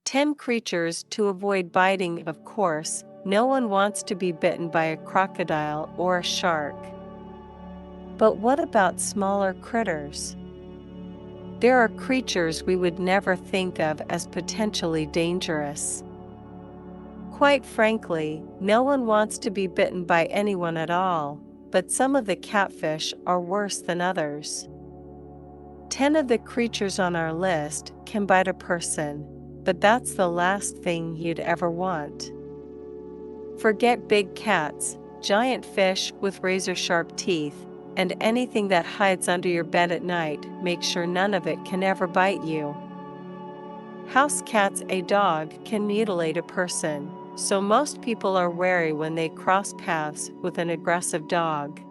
10 creatures to avoid biting. Of course, no one wants to be bitten by a crocodile or a shark. But what about smaller critters? There are creatures we would never think of as potentially dangerous. Quite frankly, no one wants to be bitten by anyone at all, but some of the catfish are worse than others. 10 of the creatures on our list can bite a person, but that's the last thing you'd ever want. Forget big cats, giant fish with razor-sharp teeth, and anything that hides under your bed at night. Make sure none of it can ever bite you. House cats. A dog can mutilate a person, so most people are wary when they cross paths with an aggressive dog.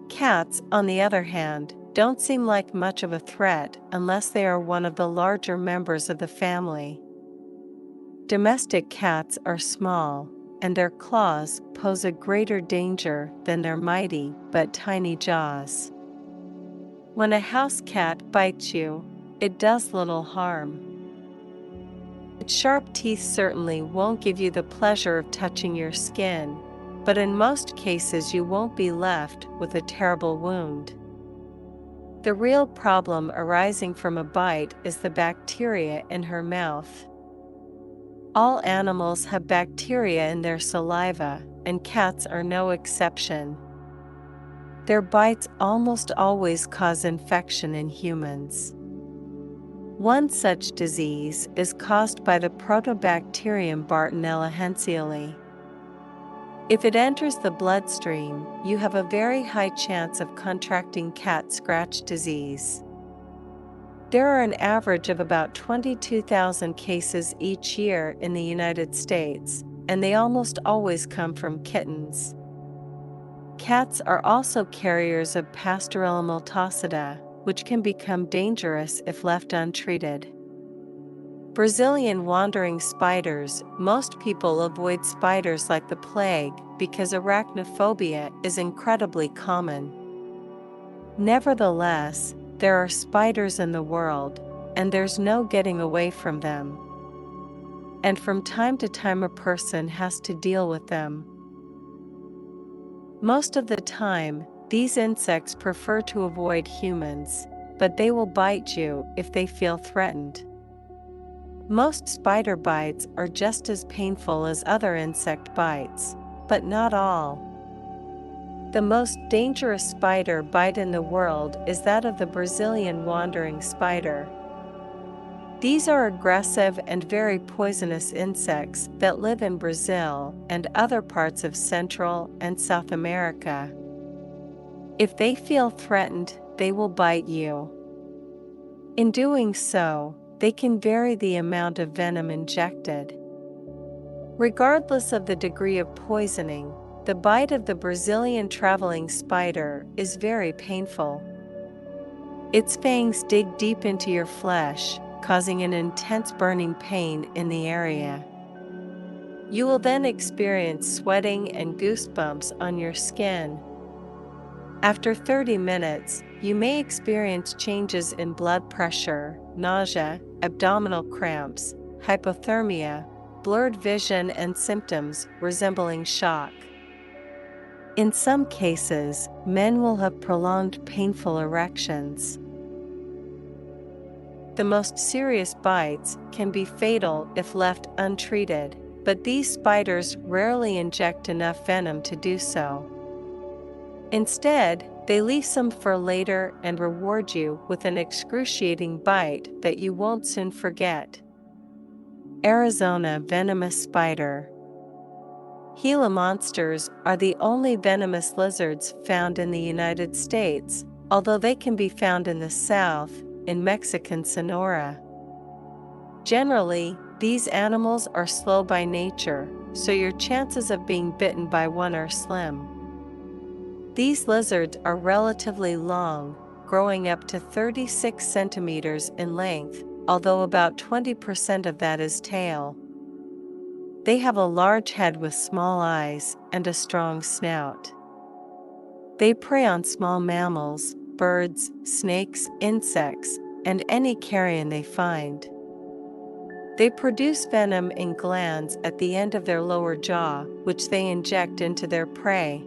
Cats, on the other hand, don't seem like much of a threat unless they are one of the larger members of the family. Domestic cats are small, and their claws pose a greater danger than their mighty but tiny jaws. When a house cat bites you, it does little harm. Its sharp teeth certainly won't give you the pleasure of touching your skin, but in most cases you won't be left with a terrible wound. The real problem arising from a bite is the bacteria in her mouth. All animals have bacteria in their saliva, and cats are no exception. Their bites almost always cause infection in humans. One such disease is caused by the Proteobacterium Bartonella henselae. If it enters the bloodstream, you have a very high chance of contracting cat scratch disease. There are an average of about 22,000 cases each year in the United States, and they almost always come from kittens. Cats are also carriers of Pasteurella multocida, which can become dangerous if left untreated. Brazilian wandering spiders. Most people avoid spiders like the plague because arachnophobia is incredibly common. Nevertheless, there are spiders in the world, and there's no getting away from them. And from time to time a person has to deal with them. Most of the time, these insects prefer to avoid humans, but they will bite you if they feel threatened. Most spider bites are just as painful as other insect bites, but not all. The most dangerous spider bite in the world is that of the Brazilian wandering spider. These are aggressive and very poisonous insects that live in Brazil and other parts of Central and South America. If they feel threatened, they will bite you. In doing so, they can vary the amount of venom injected. Regardless of the degree of poisoning, the bite of the Brazilian traveling spider is very painful. Its fangs dig deep into your flesh, causing an intense burning pain in the area. You will then experience sweating and goosebumps on your skin. After 30 minutes, you may experience changes in blood pressure, nausea, abdominal cramps, hypothermia, blurred vision, and symptoms resembling shock. In some cases, men will have prolonged painful erections. The most serious bites can be fatal if left untreated, but these spiders rarely inject enough venom to do so. Instead, they leave some for later and reward you with an excruciating bite that you won't soon forget. Arizona venomous spider. Gila monsters are the only venomous lizards found in the United States, although they can be found in the south, in Mexican Sonora. Generally, these animals are slow by nature, so your chances of being bitten by one are slim. These lizards are relatively long, growing up to 36 centimeters in length, although about 20% of that is tail. They have a large head with small eyes and a strong snout. They prey on small mammals, birds, snakes, insects, and any carrion they find. They produce venom in glands at the end of their lower jaw, which they inject into their prey.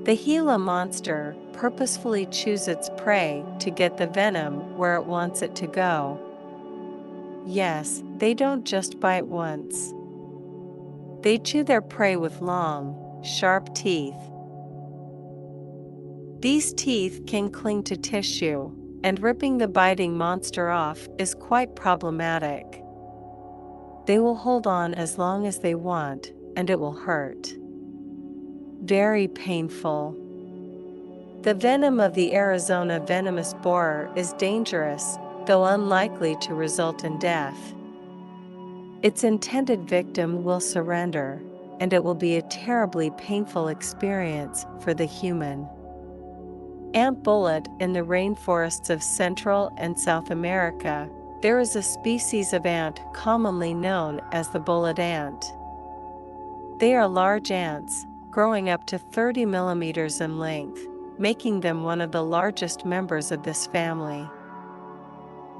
The Gila monster purposefully chooses its prey to get the venom where it wants it to go. Yes, they don't just bite once. They chew their prey with long, sharp teeth. These teeth can cling to tissue, and ripping the biting monster off is quite problematic. They will hold on as long as they want, and it will hurt. Very painful. The venom of the Arizona venomous borer is dangerous, though unlikely to result in death. Its intended victim will surrender, and it will be a terribly painful experience for the human. Ant bullet. In the rainforests of Central and South America, there is a species of ant commonly known as the bullet ant. They are large ants, growing up to 30 millimeters in length, making them one of the largest members of this family.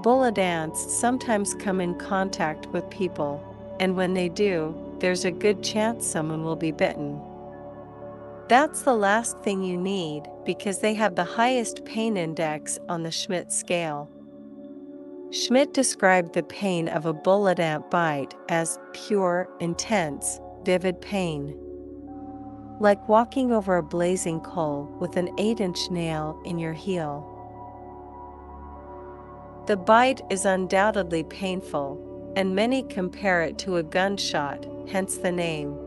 Bullet ants sometimes come in contact with people, and when they do, there's a good chance someone will be bitten. That's the last thing you need because they have the highest pain index on the Schmidt scale. Schmidt described the pain of a bullet ant bite as pure, intense, vivid pain. Like walking over a blazing coal with an 8-inch nail in your heel. The bite is undoubtedly painful, and many compare it to a gunshot, hence the name.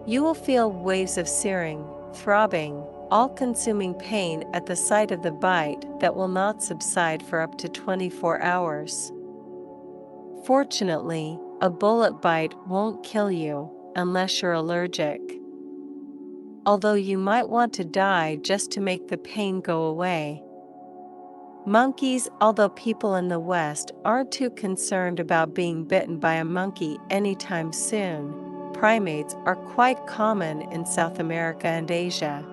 You will feel waves of searing, throbbing, all-consuming pain at the site of the bite that will not subside for up to 24 hours. Fortunately, a bullet bite won't kill you unless you're allergic. Although you might want to die just to make the pain go away. Monkeys. Although people in the West aren't too concerned about being bitten by a monkey anytime soon, primates are quite common in South America and Asia.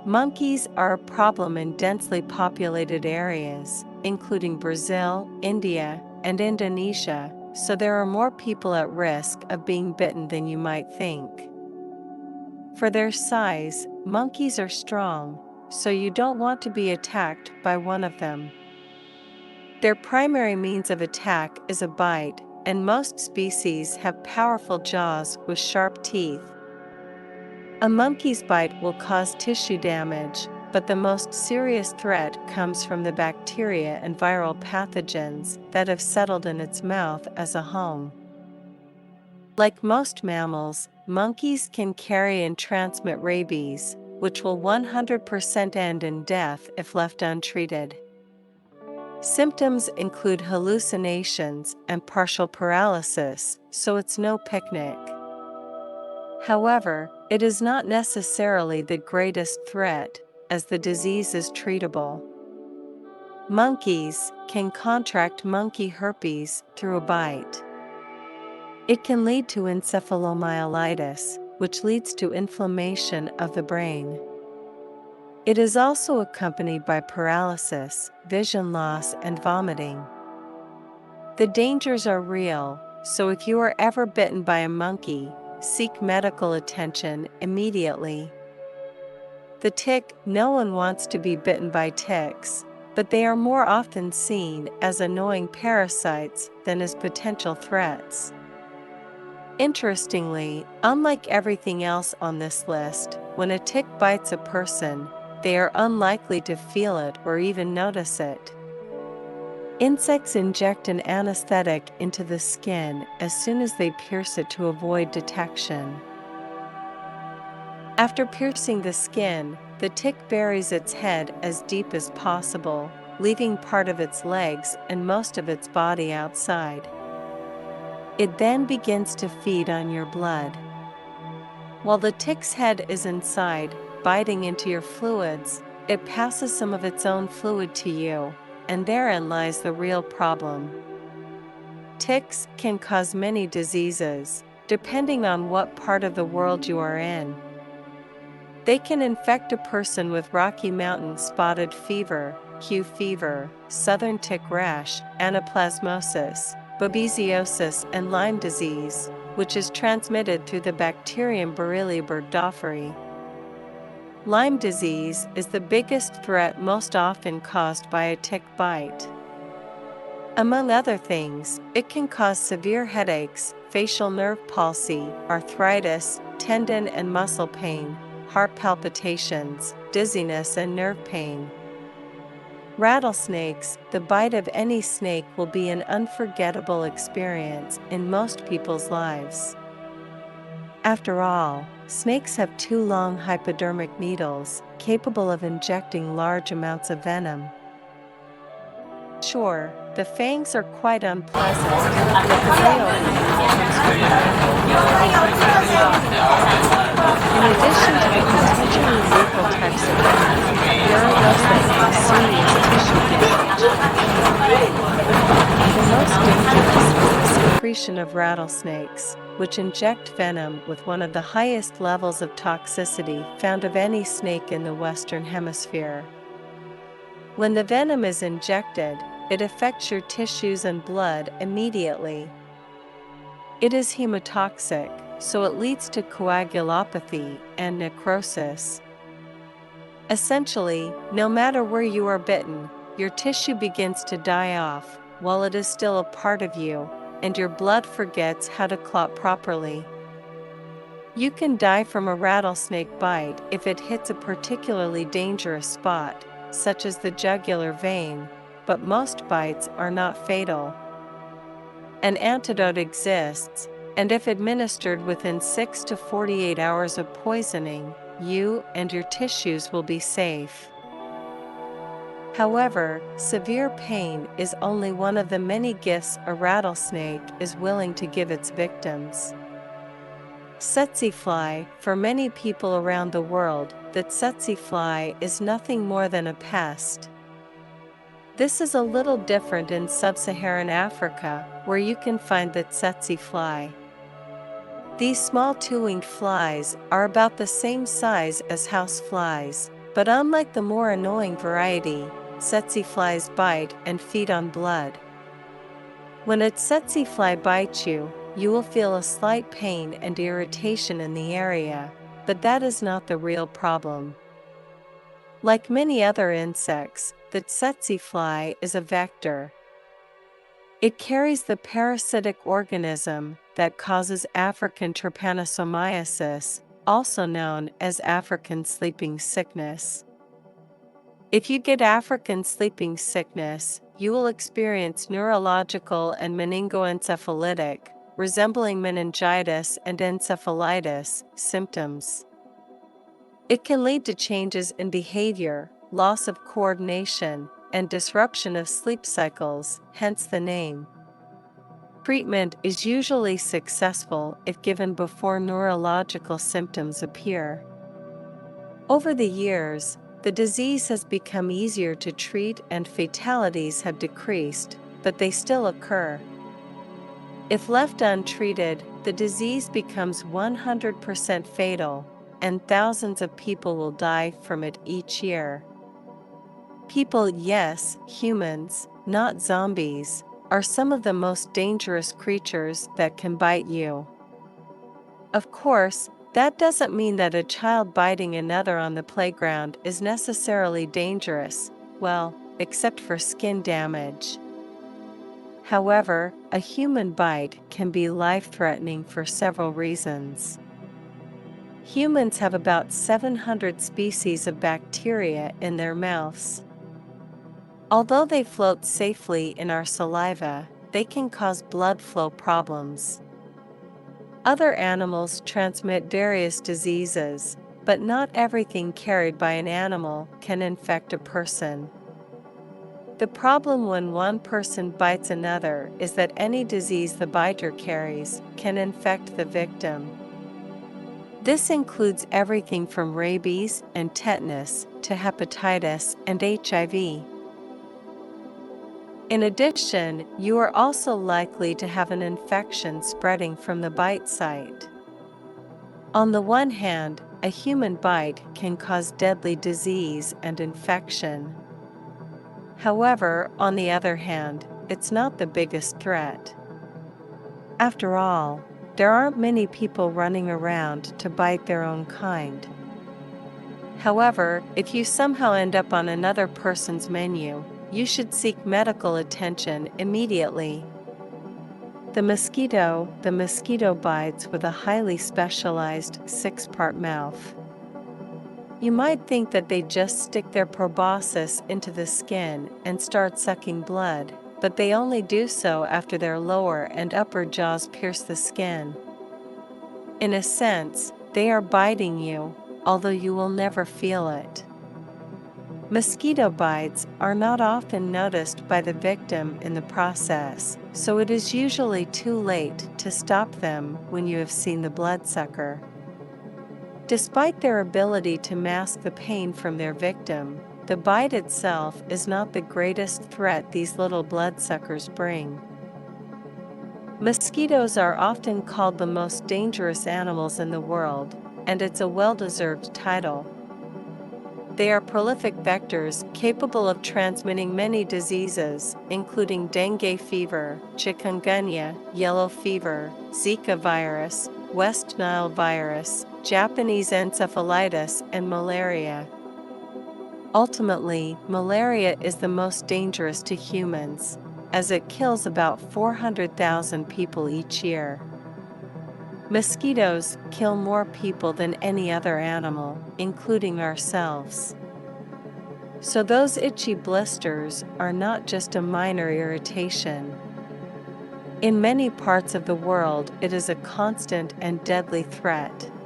Monkeys are a problem in densely populated areas, including Brazil, India, and Indonesia, so there are more people at risk of being bitten than you might think. For their size, monkeys are strong, so you don't want to be attacked by one of them. Their primary means of attack is a bite, and most species have powerful jaws with sharp teeth. A monkey's bite will cause tissue damage, but the most serious threat comes from the bacteria and viral pathogens that have settled in its mouth as a home. Like most mammals, monkeys can carry and transmit rabies, which will 100% end in death if left untreated. Symptoms include hallucinations and partial paralysis, so it's no picnic. However, it is not necessarily the greatest threat, as the disease is treatable. Monkeys can contract monkey herpes through a bite. It can lead to encephalomyelitis, which leads to inflammation of the brain. It is also accompanied by paralysis, vision loss, and vomiting. The dangers are real, so if you are ever bitten by a monkey, seek medical attention immediately. The tick. No one wants to be bitten by ticks, but they are more often seen as annoying parasites than as potential threats. Interestingly, unlike everything else on this list, when a tick bites a person, they are unlikely to feel it or even notice it. Insects inject an anesthetic into the skin as soon as they pierce it to avoid detection. After piercing the skin, the tick buries its head as deep as possible, leaving part of its legs and most of its body outside. It then begins to feed on your blood. While the tick's head is inside, biting into your fluids, it passes some of its own fluid to you, and therein lies the real problem. Ticks can cause many diseases, depending on what part of the world you are in. They can infect a person with Rocky Mountain spotted fever, Q fever, southern tick rash, anaplasmosis, babesiosis, and Lyme disease, which is transmitted through the bacterium Borrelia burgdorferi. Lyme disease is the biggest threat, most often caused by a tick bite. Among other things, it can cause severe headaches, facial nerve palsy, arthritis, tendon and muscle pain, heart palpitations, dizziness, and nerve pain. Rattlesnakes, the bite of any snake will be an unforgettable experience in most people's lives. After all, snakes have 2 long hypodermic needles, capable of injecting large amounts of venom. Sure, the fangs are quite unpleasant, yet the real pain comes from the In addition to the potentially lethal types of venom, there are those that cause serious tissue damage. The most dangerous is the secretion of rattlesnakes, which inject venom with one of the highest levels of toxicity found of any snake in the Western Hemisphere. When the venom is injected, it affects your tissues and blood immediately. It is hemotoxic, so it leads to coagulopathy and necrosis. Essentially, no matter where you are bitten, your tissue begins to die off while it is still a part of you, and your blood forgets how to clot properly. You can die from a rattlesnake bite if it hits a particularly dangerous spot, such as the jugular vein, but most bites are not fatal. An antidote exists, and if administered within 6 to 48 hours of poisoning, you and your tissues will be safe. However, severe pain is only one of the many gifts a rattlesnake is willing to give its victims. Tsetse fly. For many people around the world, the tsetse fly is nothing more than a pest. This is a little different in sub-Saharan Africa, where you can find the tsetse fly. These small 2-winged flies are about the same size as house flies, but unlike the more annoying variety, tsetse flies bite and feed on blood. When a tsetse fly bites you, you will feel a slight pain and irritation in the area, but that is not the real problem. Like many other insects, the tsetse fly is a vector. It carries the parasitic organism that causes African trypanosomiasis, also known as African sleeping sickness. If you get African sleeping sickness, you will experience neurological and meningoencephalitic, resembling meningitis and encephalitis, symptoms. It can lead to changes in behavior, loss of coordination, and disruption of sleep cycles, hence the name. Treatment is usually successful if given before neurological symptoms appear. Over the years, the disease has become easier to treat and fatalities have decreased, but they still occur. If left untreated, the disease becomes 100% fatal, and thousands of people will die from it each year. People, yes, humans, not zombies, are some of the most dangerous creatures that can bite you. Of course, that doesn't mean that a child biting another on the playground is necessarily dangerous, well, except for skin damage. However, a human bite can be life-threatening for several reasons. Humans have about 700 species of bacteria in their mouths. Although they float safely in our saliva, they can cause blood flow problems. Other animals transmit various diseases, but not everything carried by an animal can infect a person. The problem when one person bites another is that any disease the biter carries can infect the victim. This includes everything from rabies and tetanus to hepatitis and HIV. In addition, you are also likely to have an infection spreading from the bite site. On the one hand, a human bite can cause deadly disease and infection. However, on the other hand, it's not the biggest threat. After all, there aren't many people running around to bite their own kind. However, if you somehow end up on another person's menu, you should seek medical attention immediately. The mosquito bites with a highly specialized six-part mouth. You might think that they just stick their proboscis into the skin and start sucking blood, but they only do so after their lower and upper jaws pierce the skin. In a sense, they are biting you, although you will never feel it. Mosquito bites are not often noticed by the victim in the process, so it is usually too late to stop them when you have seen the bloodsucker. Despite their ability to mask the pain from their victim, the bite itself is not the greatest threat these little bloodsuckers bring. Mosquitoes are often called the most dangerous animals in the world, and it's a well-deserved title. They are prolific vectors capable of transmitting many diseases, including dengue fever, chikungunya, yellow fever, Zika virus, West Nile virus, Japanese encephalitis, and malaria. Ultimately, malaria is the most dangerous to humans, as it kills about 400,000 people each year. Mosquitoes kill more people than any other animal, including ourselves. So those itchy blisters are not just a minor irritation. In many parts of the world, it is a constant and deadly threat.